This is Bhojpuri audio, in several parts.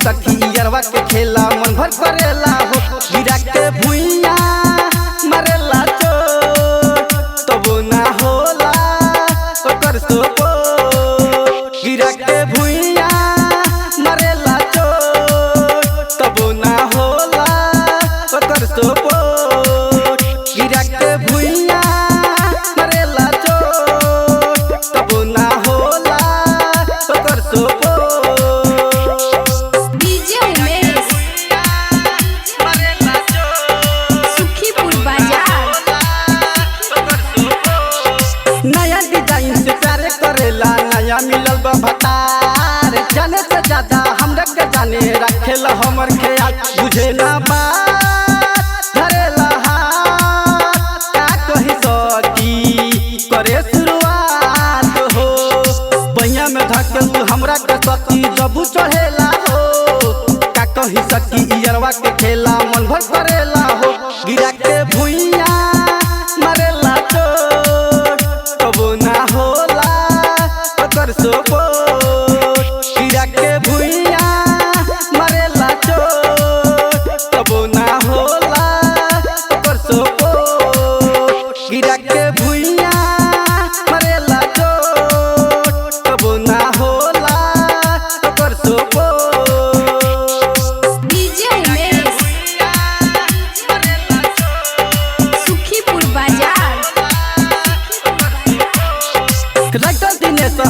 सखी यरवा के खेला मन भर करेला हो। गिरा के भुइया मरेला चोट तब ना होला ओकर सपोर्ट। गिरा के भुइया मरेला चोट तब ना होला ओकर सपोर्ट। गिरा के भुइया मरेला चोट तब ना होला ओकर सपोर्ट। नया मिलल भतार जाने से ज्यादा हमरा के जाने रखेला हमर ख्याल। बुझे ना बात धरेला हाथ का कही सकी करे शुरुआत हो। बहिया में धकेल हमरा के सती जब चढ़ेला हो। का कही सकी यरवा के खेला मन भर करेला हो। गिरा के भुइया मरेला चोट तब ना होला ओकर सपोर्ट। गिरा के भुइया मरेला चोट तब ना होला ओकर सपोर्ट। गिरा के भुइया मरेला चोट तब ना होला ओकर सपोर्ट।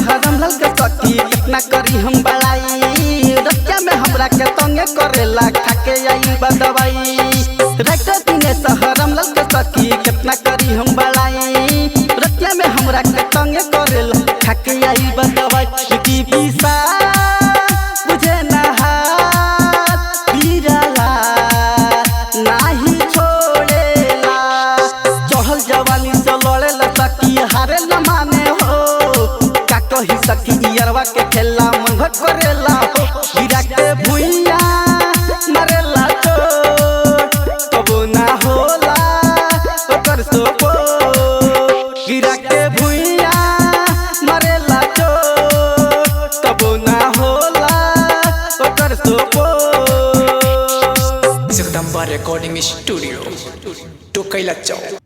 हरम लल के सखी कितना करी हम बड़ाई। रतिया में हमरा के तंगे करेला खाके आई बदवाई। राइटर दिने हरम लल के सखी कितना करी हम बड़ाई। रतिया में हमरा के तंगे करेला खाके आई बदवाई। की पीसा बुझे ना हाथ पीराला नाही छोड़ेला। चढ़ल जवानी से लड़ेला सखी हारे न माने हो। कही सखी यरवा के खेला मन भर करेला हो। गिरा के भुइया मरेला चोट तब ना होला ओकर सपोर्ट। गिरा के भुइया मरेला चोट तब ना होला ओकर सपोर्ट। जगदम्बा रिकॉर्डिंग स्टूडियो टोकैला चौक।